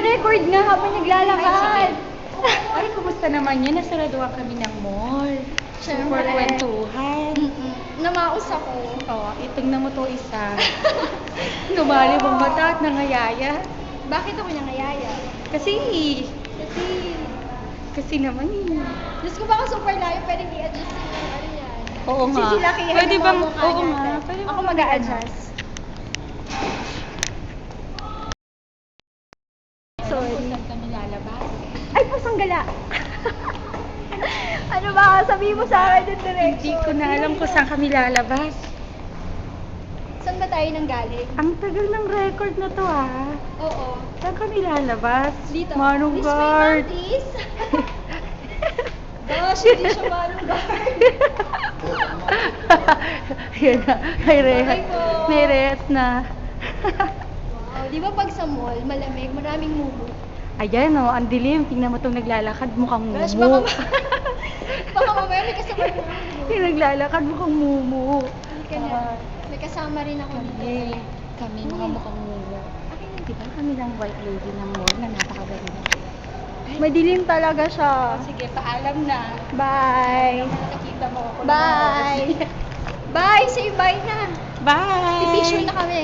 nagre-record nga habang naglalakad. Ay, kumusta naman yun? Nasaraduhan kami ng mall. Super Siyempre. kwentuhan. Namaos ako. Oo, itingnan mo to isa. Tumali bang mata at nangayaya. Bakit ako nangayaya? Kasi Kasi, naman Diyos ko baka super layo, pwedeng i-adjust yung ano yan. Oo nga. Sisilakihan Pwede yung bang, mga mukha oo nga. natin. Pwede Ako bang mag-a-adjust. So, saan kami lalabas? Ay, pasanggala! Ano ba? Sabihin mo sa akin yung direction. Hindi ko na alam kung saan kami lalabas. Saan ba tayo nang galing? Ang tagal ng record na to ah. Oo. Saan kami lalabas? Dito. Manong This way, guard. ma'am, please. Gosh, hindi siya manong guard. Yan na. May Bye rehas. po. May rehas na. Wow, di ba pag sa mall, malamig, maraming mumu. Ayan o, ang dilim. Tingnan mo itong naglalakad. Mukhang Gosh, mumu. baka mamaya may kasama rin ako. Yung naglalakad mukhang mumu. Halika na. May kasama rin ako dito. Kami mga mukhang mumu. Diba kami lang white lady ng mall na napakaganda. Madilim talaga siya. Sige, paalam na. Bye. Nakita mo ako. Bye. Bye. Say bye na. Bye! Pipicture na kami.